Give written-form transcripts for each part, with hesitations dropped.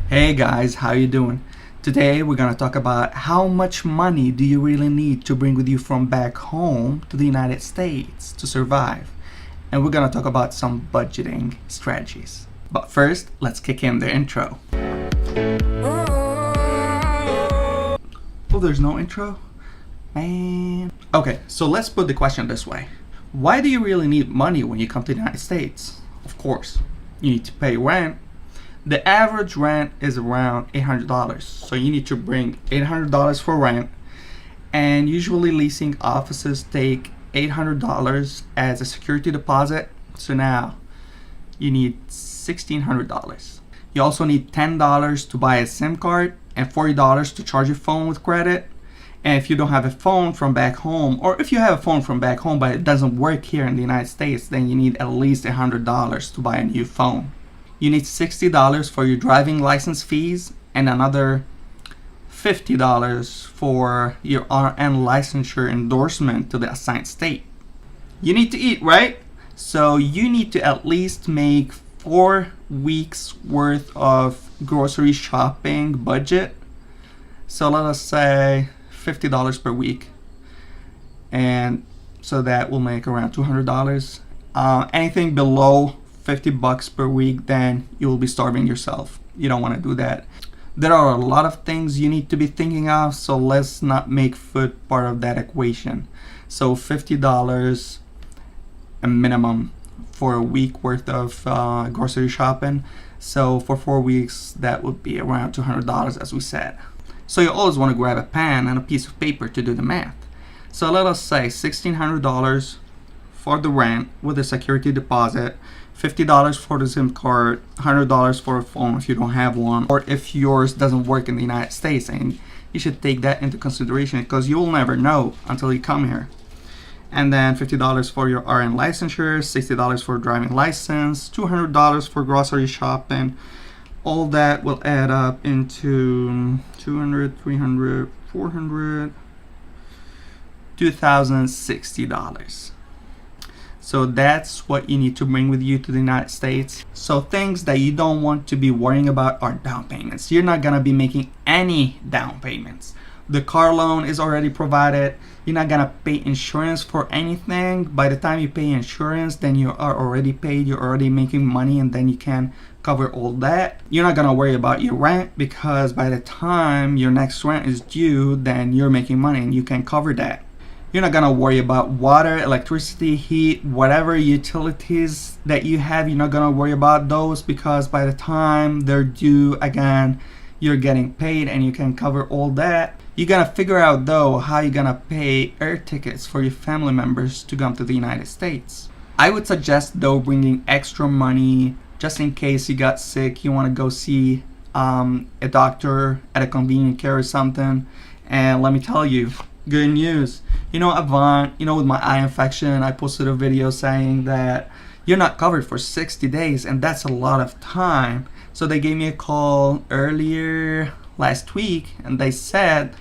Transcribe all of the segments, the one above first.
Hey guys, how you doing? Today we're gonna talk about how much money do you really need to bring with you from back home to the United States to survive. And we're gonna talk about some budgeting strategies. But first, let's kick in the intro. Oh, there's no intro? Man. Okay, so let's put the question this way. Why do you really need money when you come to the United States? Of course, you need to pay rent. The average rent is around $800, so you need to bring $800 for rent, and usually leasing offices take $800 as a security deposit, so now you need $1,600. You also need $10 to buy a SIM card and $40 to charge your phone with credit. And if you don't have a phone from back home, or if you have a phone from back home but it doesn't work here in the United States, then you need at least $100 to buy a new phone. You need $60 for your driving license fees and another $50 for your RN licensure endorsement to the assigned state. You need to eat, right? So you need to at least make 4 weeks worth of grocery shopping budget. So let us say $50 per week. And so that will make around $200. Anything below $50 per week, then you will be starving yourself. You don't want to do that. There are a lot of things you need to be thinking of, so let's not make food part of that equation. So $50 a minimum for a week worth of grocery shopping. So for 4 weeks, that would be around $200, as we said. So you always want to grab a pen and a piece of paper to do the math. So let us say $1,600 for the rent with a security deposit, $50 for the SIM card, $100 for a phone if you don't have one, or if yours doesn't work in the United States, and you should take that into consideration because you will never know until you come here. And then $50 for your RN licensure, $60 for driving license, $200 for grocery shopping. All that will add up into 200, 300, 400, $2,060. So that's what you need to bring with you to the United States. So things that you don't want to be worrying about are down payments. You're not gonna be making any down payments. The car loan is already provided. You're not gonna pay insurance for anything. By the time you pay insurance, then you are already paid. You're already making money, and then you can cover all that. You're not gonna worry about your rent because by the time your next rent is due, then you're making money and you can cover that. You're not gonna worry about water, electricity, heat, whatever utilities that you have. You're not gonna worry about those because by the time they're due again, you're getting paid and you can cover all that. You're gonna figure out though how you're gonna pay air tickets for your family members to come to the United States. I would suggest though bringing extra money just in case you got sick, you wanna go see a doctor at a convenient care or something. And let me tell you, good news. Avant, with my eye infection, I posted a video saying that you're not covered for 60 days, and that's a lot of time. So they gave me a call earlier last week, and they said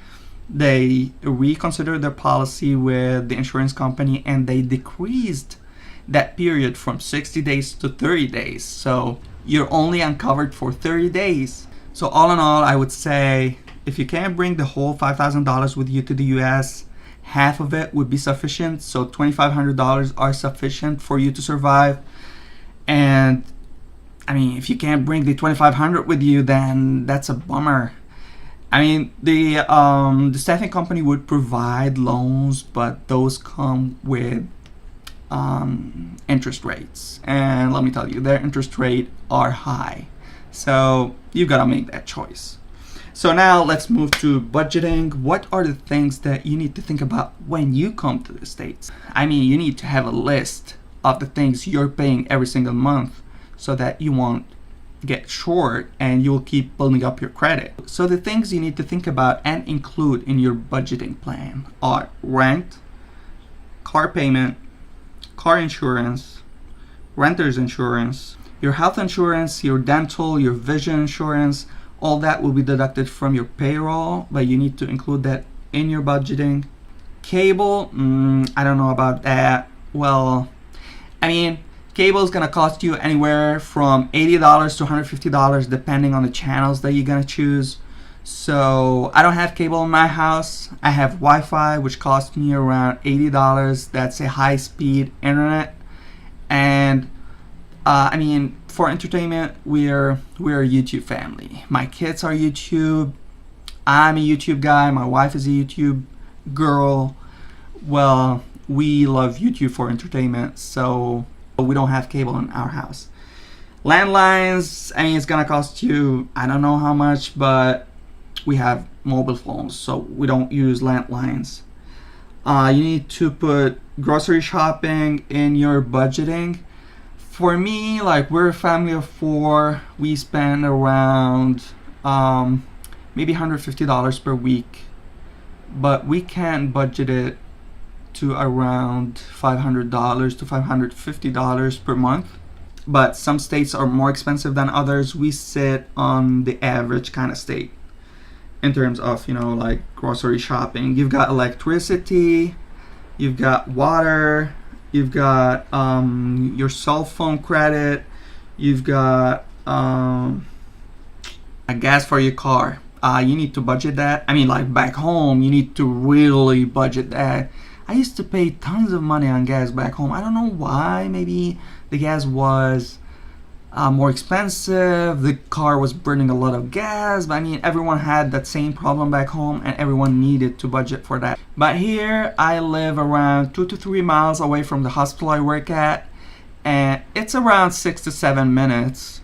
they reconsidered their policy with the insurance company, and they decreased that period from 60 days to 30 days. So you're only uncovered for 30 days. So all in all, I would say if you can't bring the whole $5,000 with you to the US, half of it would be sufficient. So $2,500 are sufficient for you to survive. And I mean, if you can't bring the $2,500 with you, then that's a bummer. I mean, the staffing company would provide loans, but those come with interest rates. And let me tell you, their interest rate are high. So you gotta make that choice. So now let's move to budgeting. What are the things that you need to think about when you come to the States? I mean, you need to have a list of the things you're paying every single month so that you won't get short and you'll keep building up your credit. So the things you need to think about and include in your budgeting plan are rent, car payment, car insurance, renter's insurance, your health insurance, your dental, your vision insurance. All that will be deducted from your payroll, but you need to include that in your budgeting. Cable, I don't know about that. Well, I mean, Cable is gonna cost you anywhere from $80 to $150 depending on the channels that you're gonna choose. So I don't have cable in my house. I have Wi-Fi, which cost me around $80. That's a high-speed internet. And I mean, for entertainment, we're a YouTube family. My kids are YouTube. I'm a YouTube guy. My wife is a YouTube girl. Well, we love YouTube for entertainment, so we don't have cable in our house. Landlines, I mean, it's gonna cost you, I don't know how much, but we have mobile phones, so we don't use landlines. You need to put grocery shopping in your budgeting. For me, like, we're a family of 4. We spend around maybe $150 per week, but we can budget it to around $500 to $550 per month. But some states are more expensive than others. We sit on the average kind of state in terms of, you know, like grocery shopping. You've got electricity, you've got water, you've got your cell phone credit, you've got a gas for your car. You need to budget that. I mean, like, back home, you need to really budget that. I used to pay tons of money on gas back home. I don't know why. Maybe the gas was more expensive. The car was burning a lot of gas. But I mean, everyone had that same problem back home, and everyone needed to budget for that. But here, I live around 2 to 3 miles away from the hospital I work at, and it's around 6 to 7 minutes.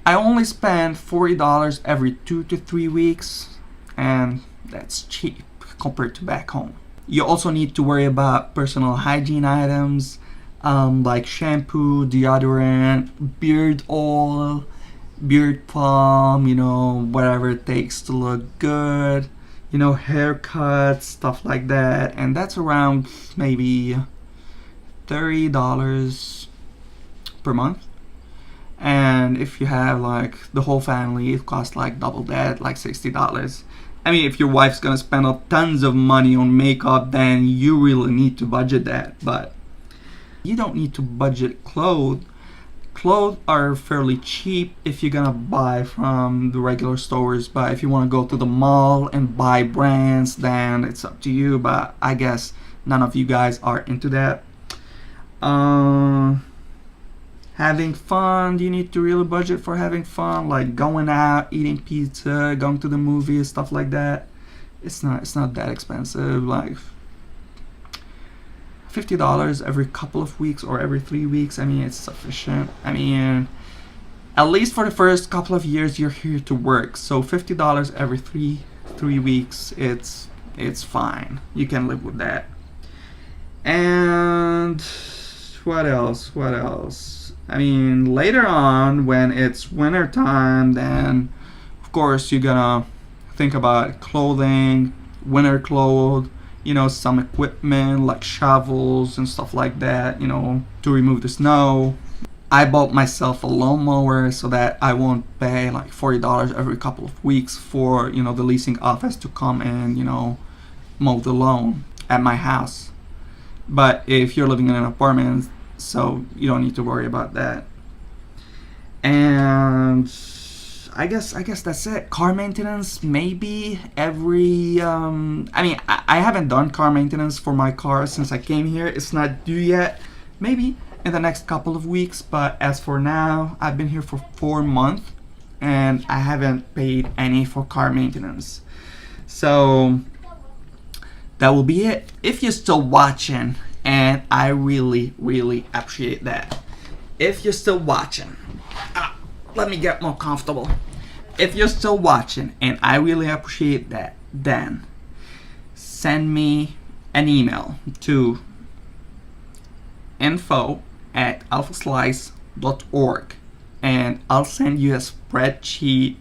I only spend $40 every 2 to 3 weeks, and that's cheap compared to back home. You also need to worry about personal hygiene items, like shampoo, deodorant, beard oil, beard balm, you know, whatever it takes to look good, you know, haircuts, stuff like that. And that's around maybe $30 per month. And if you have like the whole family, it costs like double that, like $60. I mean, if your wife's gonna spend up tons of money on makeup, then you really need to budget that. But you don't need to budget clothes. Clothes are fairly cheap if you're gonna buy from the regular stores. But if you want to go to the mall and buy brands, then it's up to you. But I guess none of you guys are into that. Having fun, you need to really budget for having fun, like going out, eating pizza, going to the movies, stuff like that. It's not that expensive, like $50 every couple of weeks or every 3 weeks. I mean, it's sufficient. I mean, at least for the first couple of years you're here to work, so $50 every three weeks, it's fine. You can live with that. And what else? I mean, later on, when it's winter time, then of course you're gonna think about clothing, winter clothes, you know, some equipment like shovels and stuff like that, you know, to remove the snow. I bought myself a lawnmower so that I won't pay like $40 every couple of weeks for, you know, the leasing office to come and, you know, mow the lawn at my house. But if you're living in an apartment, so you don't need to worry about that. And I guess that's it. Car maintenance, maybe every I mean, I haven't done car maintenance for my car since I came here. It's not due yet. Maybe in the next couple of weeks, but as for now, I've been here for 4 months and I haven't paid any for car maintenance. So that will be it. If you're still watching, and I really appreciate that. If you're still watching, let me get more comfortable. If you're still watching, and I really appreciate that, then send me an email to info@alphaslice.org, and I'll send you a spreadsheet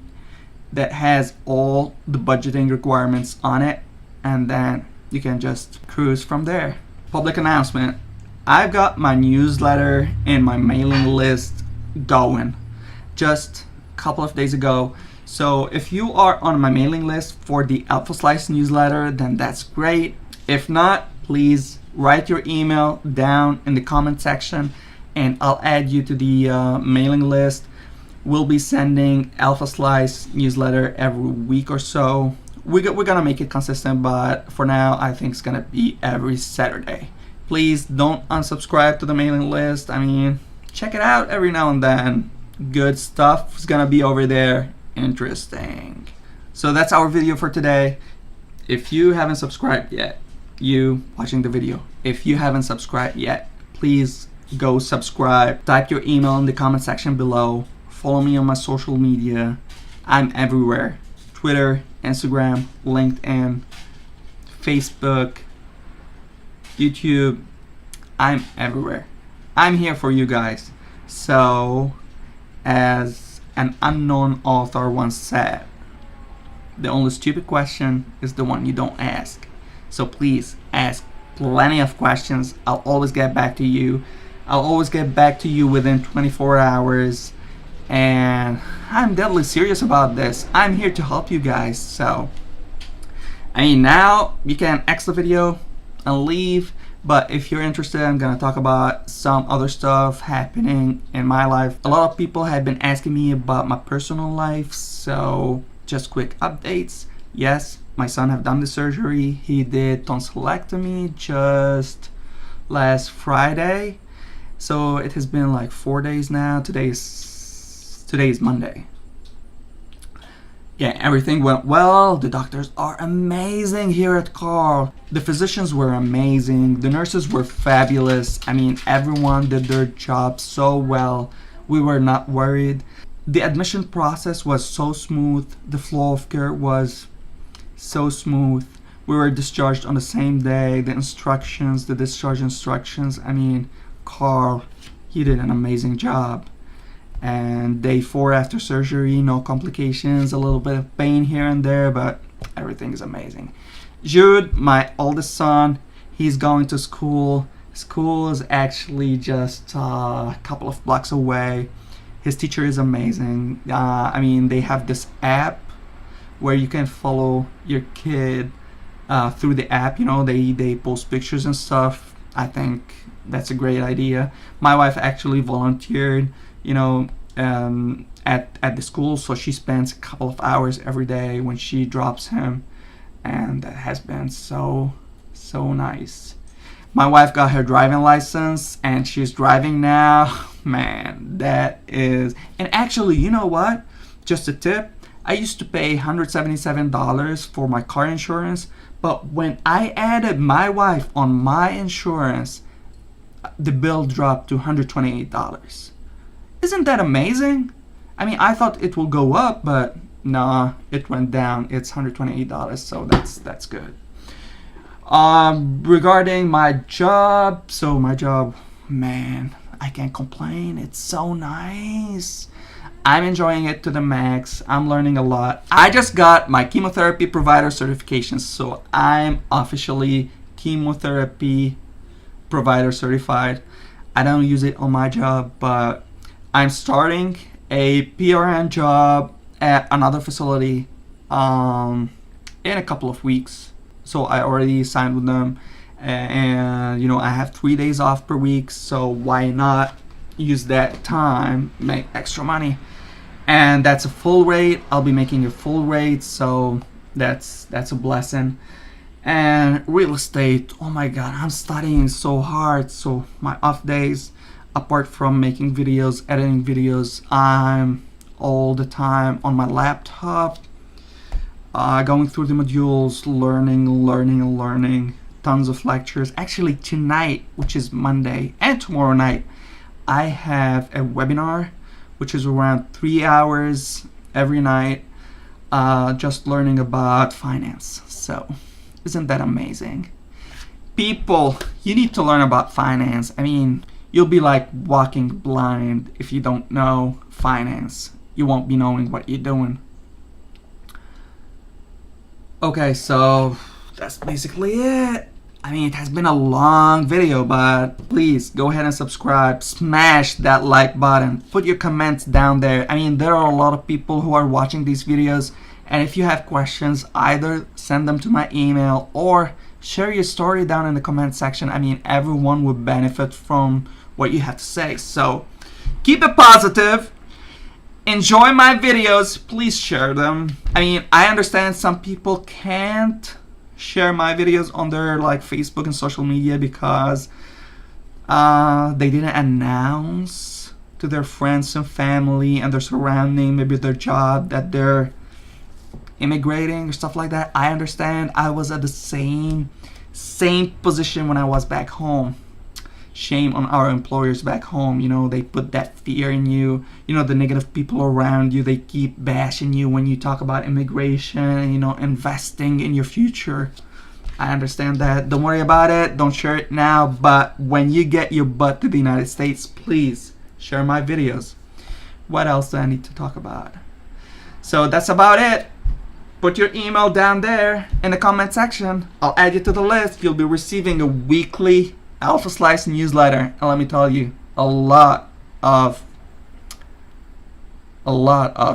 that has all the budgeting requirements on it, and then you can just cruise from there. Public announcement. I've got my newsletter and my mailing list going just a couple of days ago. So if you are on my mailing list for the Alphaslice newsletter, then that's great. If not, please write your email down in the comment section and I'll add you to the mailing list. We'll be sending Alphaslice newsletter every week or so. We're gonna make it consistent, but for now I think it's gonna be every Saturday. Please don't unsubscribe to the mailing list. I mean, check it out every now and then. Good stuff is gonna be over there. Interesting. So that's our video for today. If you haven't subscribed yet, you watching the video, if you haven't subscribed yet, please go subscribe. Type your email in the comment section below. Follow me on my social media. I'm everywhere. Twitter, Instagram, LinkedIn, Facebook, YouTube. I'm everywhere. I'm here for you guys. So, as an unknown author once said, the only stupid question is the one you don't ask. So please ask plenty of questions. I'll always get back to you. I'll always get back to you within 24 hours. And I'm deadly serious about this. I'm here to help you guys. So, I mean, now you can X the video and leave. But if you're interested, I'm gonna talk about some other stuff happening in my life. A lot of people have been asking me about my personal life. So, just quick updates. Yes, my son have done the surgery. He did tonsillectomy just last Friday. So it has been like 4 days now. Today's Monday. Yeah, everything went well. The doctors are amazing here at Carl. The physicians were amazing. The nurses were fabulous. I mean, everyone did their job so well. We were not worried. The admission process was so smooth. The flow of care was so smooth. We were discharged on the same day. The discharge instructions. I mean, Carl, he did an amazing job. And day 4 after surgery, no complications, a little bit of pain here and there, but everything is amazing. Jude, my oldest son, he's going to school. School is actually just a couple of blocks away. His teacher is amazing. I mean, they have this app where you can follow your kid through the app. You know, they post pictures and stuff. I think that's a great idea. My wife actually volunteered, you know, at the school, so she spends a couple of hours every day when she drops him, and that has been so nice. My wife got her driving license and she's driving now. Man, that is... And actually, you know what? Just a tip. I used to pay $177 for my car insurance, but when I added my wife on my insurance, the bill dropped to $128. Isn't that amazing? I mean, I thought it will go up, but nah, it went down. It's $128, so that's good. Regarding my job, man, I can't complain. It's so nice. I'm enjoying it to the max. I'm learning a lot. I just got my chemotherapy provider certification, so I'm officially chemotherapy provider certified. I don't use it on my job, but I'm starting a PRN job at another facility in a couple of weeks. So I already signed with them, and you know, I have 3 days off per week, so why not use that time, make extra money? And that's a full rate. I'll be making a full rate, so that's a blessing. And real estate, oh my god, I'm studying so hard. So my off days, apart from making videos, editing videos, I'm all the time on my laptop, going through the modules, learning, tons of lectures. Actually tonight, which is Monday, and tomorrow night, I have a webinar which is around 3 hours every night, just learning about finance. So isn't that amazing? People, you need to learn about finance. I mean, you'll be like walking blind if you don't know finance. You won't be knowing what you're doing. Okay, so that's basically it. I mean, it has been a long video, but please go ahead and subscribe. Smash that like button. Put your comments down there. I mean, there are a lot of people who are watching these videos, and if you have questions, either send them to my email or share your story down in the comment section. I mean, everyone would benefit from what you have to say. So keep it positive. Enjoy my videos. Please share them. I mean, I understand some people can't share my videos on their like Facebook and social media because they didn't announce to their friends and family and their surrounding, maybe their job, that they're immigrating or stuff like that. I understand. I was at the same position when I was back home. Shame on our employers back home. You know, they put that fear in you. You know, the negative people around you, they keep bashing you when you talk about immigration and, you know, investing in your future. I understand that. Don't worry about it. Don't share it now. But when you get your butt to the United States, please share my videos. What else do I need to talk about? So that's about it. Put your email down there in the comment section. I'll add you to the list. You'll be receiving a weekly Alphaslice newsletter. And let me tell you, a lot of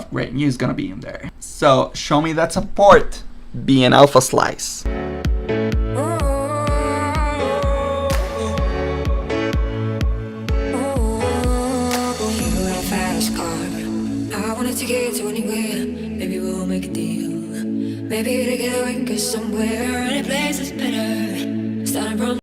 great news gonna be in there. So show me that support. Be an Alphaslice. To get to anywhere, maybe we'll make a deal. Maybe together we can go somewhere, any place is better. Starting from